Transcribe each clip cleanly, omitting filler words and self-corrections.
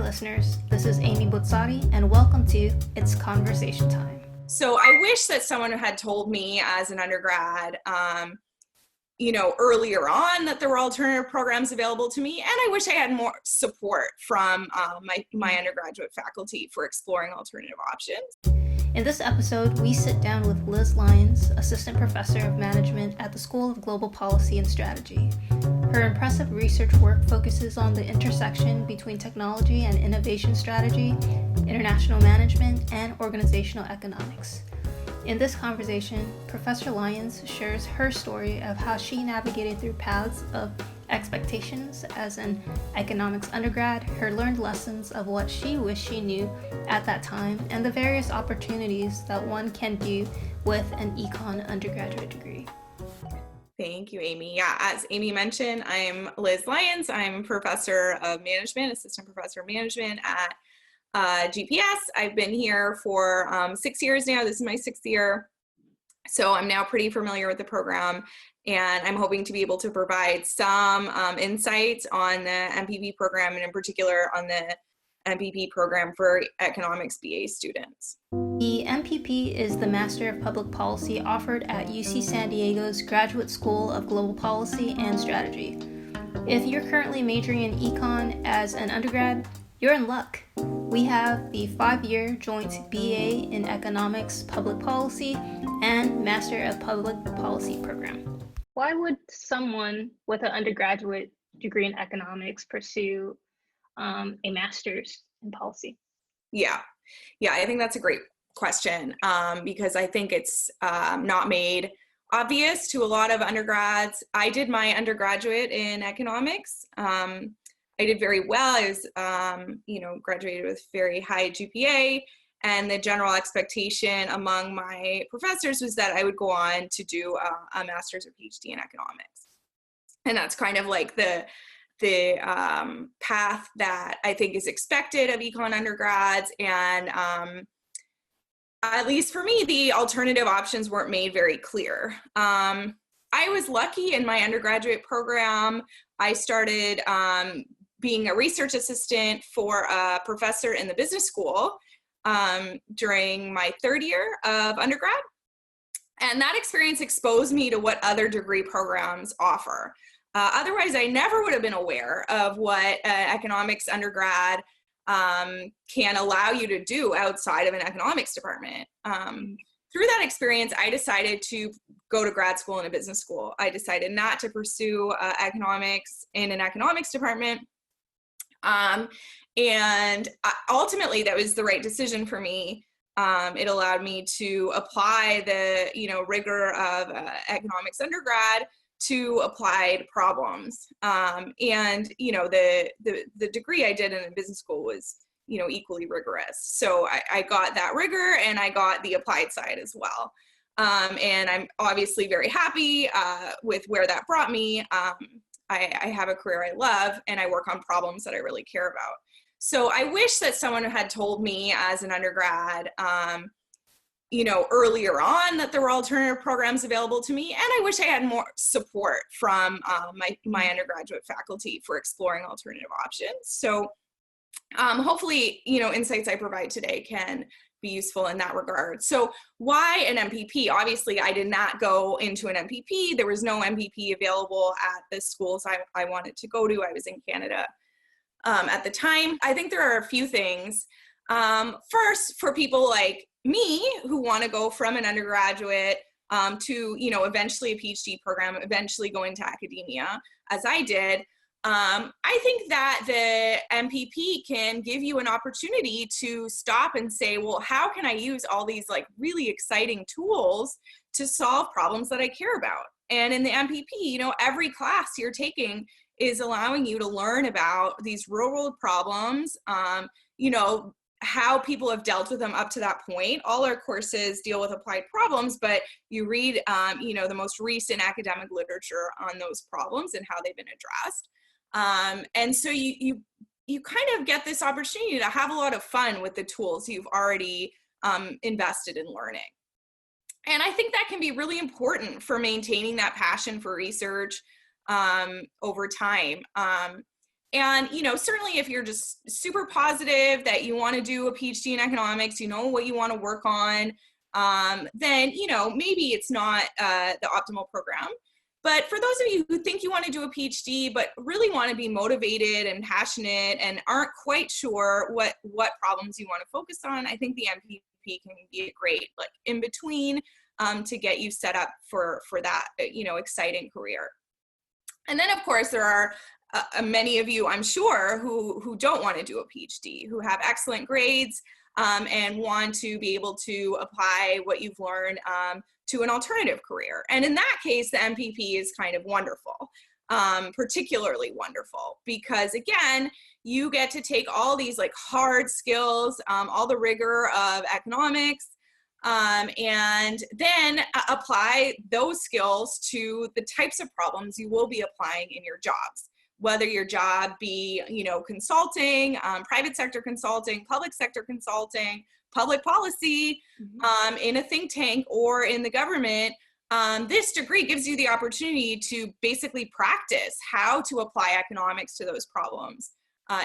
listeners. This is Amy Boudsady, and welcome to It's Conversation Time. So I wish that someone had told me as an undergrad, earlier on that there were alternative programs available to me, and I wish I had more support from my undergraduate faculty for exploring alternative options. In this episode, we sit down with Liz Lyons, Assistant Professor of Management at the School of Global Policy and Strategy. Her impressive research work focuses on the intersection between technology and innovation strategy, international management, and organizational economics. In this conversation, Professor Lyons shares her story of how she navigated through paths of expectations as an economics undergrad, her learned lessons of what she wished she knew at that time, and the various opportunities that one can do with an Econ undergraduate degree. Thank you, Amy. Yeah, as Amy mentioned, I'm Liz Lyons. I'm Professor of Management, Assistant Professor of Management at GPS. I've been here for 6 years now. This is my 6th year. So I'm now pretty familiar with the program, and I'm hoping to be able to provide some insights on the MPP program, and in particular on the MPP program for Economics B.A. students. The MPP is the Master of Public Policy offered at UC San Diego's Graduate School of Global Policy and Strategy. If you're currently majoring in Econ as an undergrad, you're in luck. We have the 5-year joint BA in Economics Public Policy and Master of Public Policy program. Why would someone with an undergraduate degree in economics pursue a master's in policy? Yeah, I think that's a great question because I think it's not made obvious to a lot of undergrads. I did my undergraduate in economics. I did very well. I was, graduated with very high GPA, and the general expectation among my professors was that I would go on to do a master's or PhD in economics. And that's kind of like the path that I think is expected of econ undergrads. And at least for me, the alternative options weren't made very clear. I was lucky in my undergraduate program. I started being a research assistant for a professor in the business school during my 3rd year of undergrad. And that experience exposed me to what other degree programs offer. Otherwise, I never would have been aware of what economics undergrad can allow you to do outside of an economics department. Through that experience, I decided to go to grad school in a business school. I decided not to pursue economics in an economics department. And ultimately, that was the right decision for me. It allowed me to apply the, rigor of economics undergrad to applied problems. And, the degree I did in a business school was, equally rigorous. So I got that rigor, and I got the applied side as well. And I'm obviously very happy with where that brought me. I have a career I love, and I work on problems that I really care about. So I wish that someone had told me as an undergrad, earlier on that there were alternative programs available to me, and I wish I had more support from my undergraduate faculty for exploring alternative options. So hopefully, insights I provide today can be useful in that regard. So why an MPP? Obviously, I did not go into an MPP. There was no MPP available at the schools I wanted to go to. I was in Canada at the time. I think there are a few things. First, for people like me who want to go from an undergraduate to, eventually a PhD program, eventually go into academia, as I did, I think that the MPP can give you an opportunity to stop and say, well, how can I use all these really exciting tools to solve problems that I care about? And in the MPP, every class you're taking is allowing you to learn about these real world problems, how people have dealt with them up to that point. All our courses deal with applied problems, but you read, the most recent academic literature on those problems and how they've been addressed. And so you kind of get this opportunity to have a lot of fun with the tools you've already invested in learning. And I think that can be really important for maintaining that passion for research over time. And, certainly if you're just super positive that you want to do a PhD in economics, you know what you want to work on, then, maybe it's not the optimal program. But for those of you who think you want to do a PhD, but really want to be motivated and passionate and aren't quite sure what problems you want to focus on, I think the MPP can be a great, like, in between to get you set up for that, exciting career. And then, of course, there are many of you, I'm sure, who don't want to do a PhD, who have excellent grades and want to be able to apply what you've learned to an alternative career. And in that case, the MPP is kind of wonderful, particularly wonderful, because again, you get to take all these like hard skills, all the rigor of economics, and then apply those skills to the types of problems you will be applying in your jobs, whether your job be, consulting, private sector consulting, public sector consulting, public policy, in a think tank or in the government. This degree gives you the opportunity to basically practice how to apply economics to those problems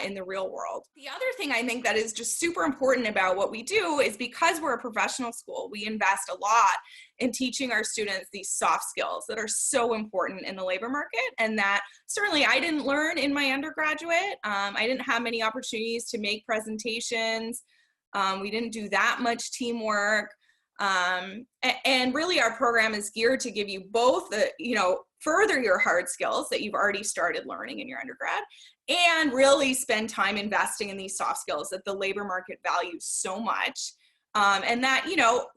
in the real world. The other thing I think that is just super important about what we do is, because we're a professional school, we invest a lot in teaching our students these soft skills that are so important in the labor market, and that certainly I didn't learn in my undergraduate. I didn't have many opportunities to make presentations. We didn't do that much teamwork. And really our program is geared to give you both the, further your hard skills that you've already started learning in your undergrad, and really spend time investing in these soft skills that the labor market values so much. And that,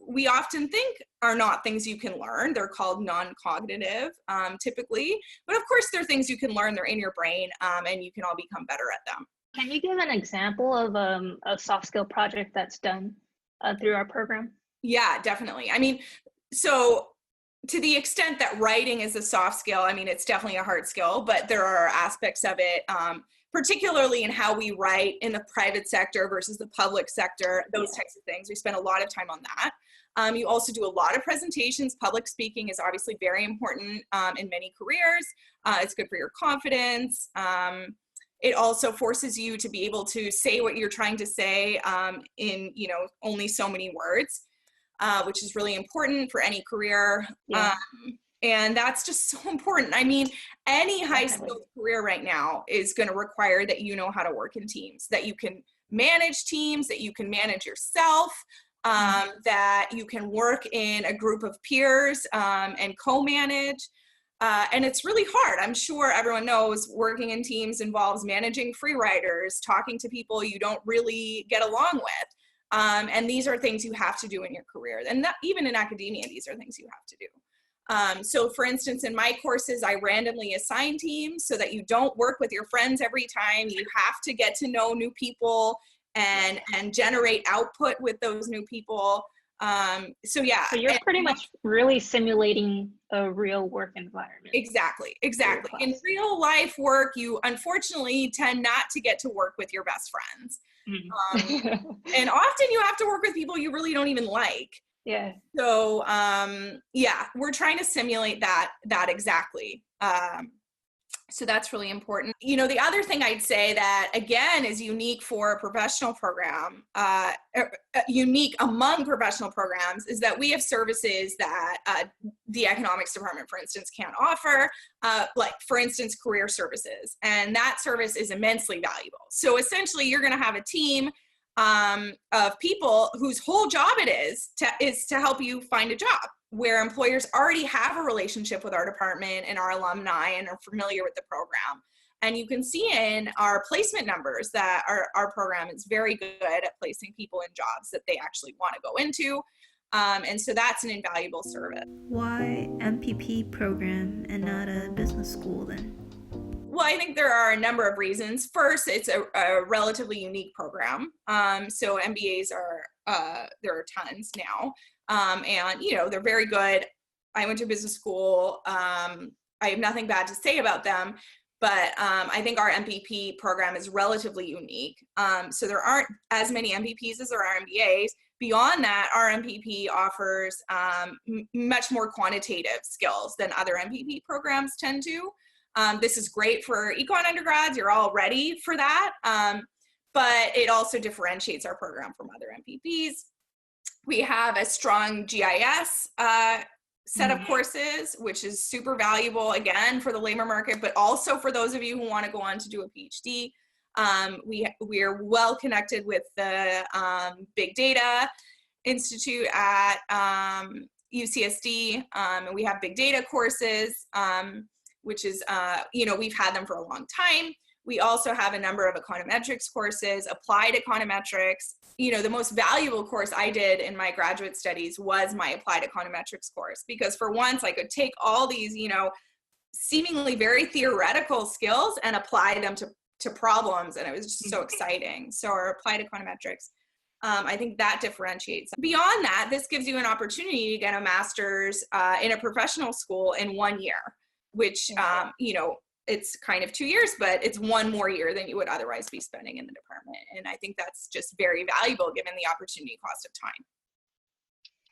we often think are not things you can learn. They're called non-cognitive, typically. But of course, they're things you can learn. They're in your brain, and you can all become better at them. Can you give an example of a soft skill project that's done through our program? Yeah, definitely. I mean, so to the extent that writing is a soft skill, I mean, it's definitely a hard skill, but there are aspects of it, particularly in how we write in the private sector versus the public sector, those types of things. We spend a lot of time on that. You also do a lot of presentations. Public speaking is obviously very important in many careers. It's good for your confidence. It also forces you to be able to say what you're trying to say in, only so many words. Which is really important for any career. Yeah. And that's just so important. I mean, any high skilled career right now is going to require that you know how to work in teams, that you can manage teams, that you can manage yourself, that you can work in a group of peers and co-manage. And it's really hard. I'm sure everyone knows working in teams involves managing free riders, talking to people you don't really get along with. And these are things you have to do in your career. And not, even in academia, these are things you have to do. So for instance, in my courses, I randomly assign teams so that you don't work with your friends every time. You have to get to know new people and generate output with those new people. So yeah. So you're pretty much really simulating a real work environment. Exactly. In real life work, you unfortunately tend not to get to work with your best friends. And often you have to work with people you really don't even like. Yeah. So we're trying to simulate that exactly. So that's really important. The other thing I'd say that, again, is unique for a professional program, unique among professional programs, is that we have services that the economics department, for instance, can't offer, like, for instance, career services. And that service is immensely valuable. So essentially, you're going to have a team of people whose whole job it is to help you find a job, where employers already have a relationship with our department and our alumni and are familiar with the program. And you can see in our placement numbers that our program is very good at placing people in jobs that they actually want to go into. And so that's an invaluable service. Why MPP program and not a business school then? Well, I think there are a number of reasons. First, it's a relatively unique program. So MBAs there are tons now. And, they're very good. I went to business school. I have nothing bad to say about them, but I think our MPP program is relatively unique. So there aren't as many MPPs as there are MBAs. Beyond that, our MPP offers much more quantitative skills than other MPP programs tend to. This is great for Econ undergrads. You're all ready for that. But it also differentiates our program from other MPPs. We have a strong GIS set of courses, which is super valuable, again, for the labor market, but also for those of you who want to go on to do a PhD. We are well connected with the Big Data Institute at UCSD, and we have big data courses, which is, we've had them for a long time. We also have a number of econometrics courses, applied econometrics. The most valuable course I did in my graduate studies was my applied econometrics course, because for once I could take all these, seemingly very theoretical skills and apply them to problems, and it was just so exciting. So our applied econometrics, I think that differentiates. Beyond that, this gives you an opportunity to get a master's in a professional school in 1 year, which, it's kind of 2 years, but it's one more year than you would otherwise be spending in the department. And I think that's just very valuable given the opportunity cost of time.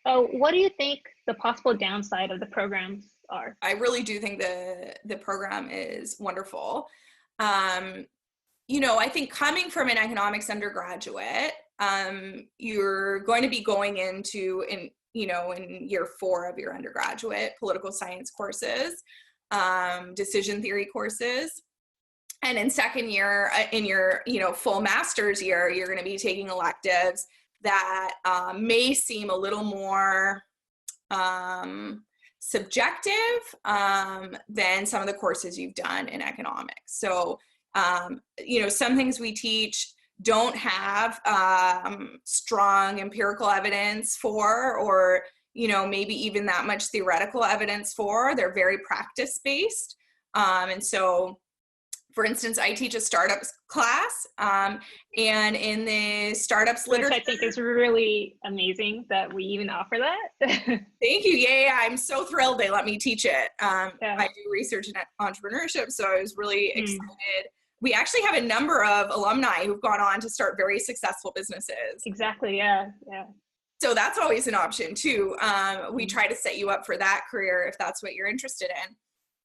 Oh, what do you think the possible downside of the programs are? I really do think the program is wonderful. I think coming from an economics undergraduate, you're going to be going into, in year 4 of your undergraduate, political science courses, decision theory courses. And in second year, in your, full master's year, you're going to be taking electives that may seem a little more subjective than some of the courses you've done in economics. So, some things we teach don't have strong empirical evidence for, or maybe even that much theoretical evidence for. They're very practice-based. And so, for instance, I teach a startups class, and in the startups literature— Which I think is really amazing that we even offer that. Thank you. Yeah, I'm so thrilled they let me teach it. I do research in entrepreneurship, so I was really excited. We actually have a number of alumni who've gone on to start very successful businesses. Exactly, yeah. So that's always an option too. We try to set you up for that career if that's what you're interested in.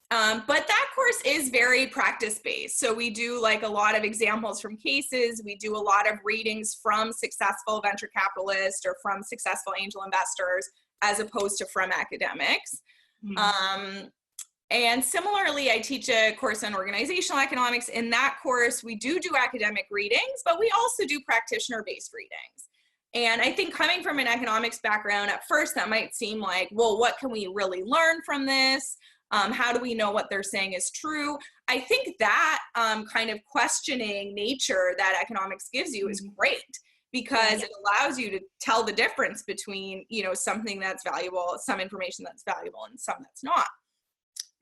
But that course is very practice-based. So we do like a lot of examples from cases. We do a lot of readings from successful venture capitalists or from successful angel investors, as opposed to from academics. And similarly, I teach a course on organizational economics. In that course, we do academic readings, but we also do practitioner-based readings. And I think coming from an economics background, at first that might seem like, well, what can we really learn from this? How do we know what they're saying is true? I think that kind of questioning nature that economics gives you is great, because it allows you to tell the difference between, something that's valuable, some information that's valuable, and some that's not.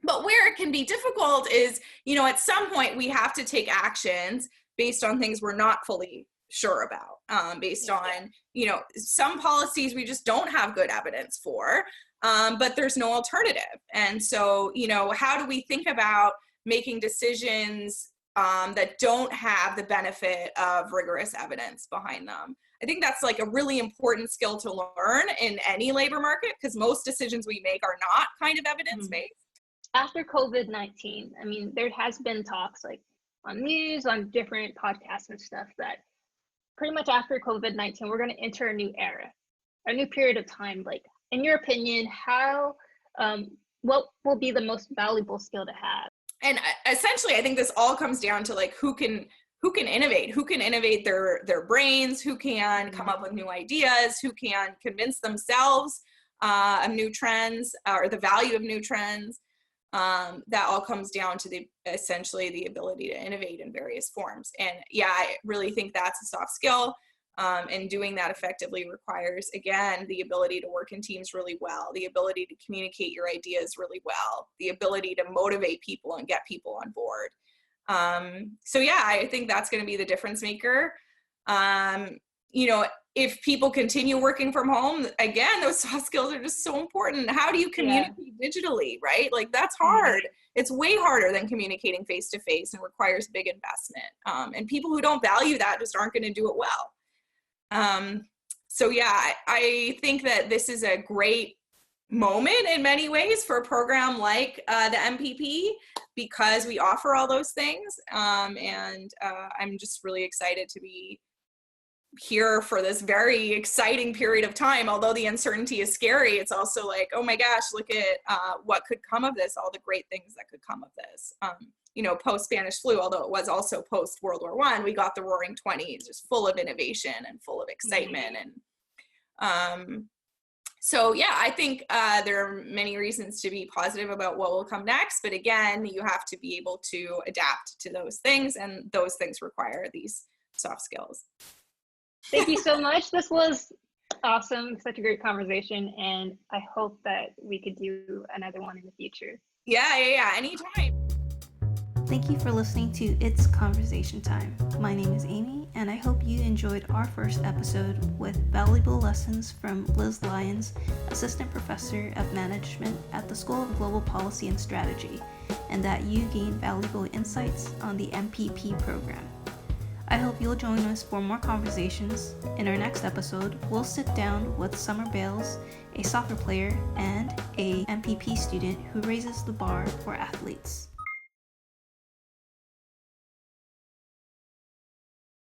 But where it can be difficult is, at some point we have to take actions based on things we're not fully sure about, based on, some policies we just don't have good evidence for, but there's no alternative. And so, how do we think about making decisions that don't have the benefit of rigorous evidence behind them? I think that's like a really important skill to learn in any labor market, because most decisions we make are not kind of evidence-based. After COVID-19, I mean, there has been talks like on news, on different podcasts and stuff, that pretty much after COVID-19, we're going to enter a new era, a new period of time. Like, in your opinion, what will be the most valuable skill to have? And essentially, I think this all comes down to like who can innovate their brains, who can come up with new ideas, who can convince themselves of new trends or the value of new trends. That all comes down to essentially the ability to innovate in various forms. And yeah, I really think that's a soft skill. And doing that effectively requires, again, the ability to work in teams really well, the ability to communicate your ideas really well, the ability to motivate people and get people on board. So yeah, I think that's going to be the difference maker. If people continue working from home, again, those soft skills are just so important. How do you communicate digitally, right? Like, that's hard. It's way harder than communicating face-to-face and requires big investment. And people who don't value that just aren't going to do it well. So yeah, I think that this is a great moment in many ways for a program like the MPP, because we offer all those things. And I'm just really excited to be here for this very exciting period of time. Although the uncertainty is scary, it's also like, oh my gosh, look at what could come of this, all the great things that could come of this. You know, post Spanish flu, although it was also post World War I, we got the Roaring 20s, just full of innovation and full of excitement. And so yeah, I think there are many reasons to be positive about what will come next. But again, you have to be able to adapt to those things, and those things require these soft skills. Thank you so much. This was awesome. Such a great conversation. And I hope that we could do another one in the future. Yeah, anytime. Thank you for listening to It's Conversation Time. My name is Amy, and I hope you enjoyed our first episode with valuable lessons from Liz Lyons, Assistant Professor of Management at the School of Global Policy and Strategy, and that you gained valuable insights on the MPP program. I hope you'll join us for more conversations. In our next episode, we'll sit down with Summer Bales, a soccer player and a MPP student who raises the bar for athletes.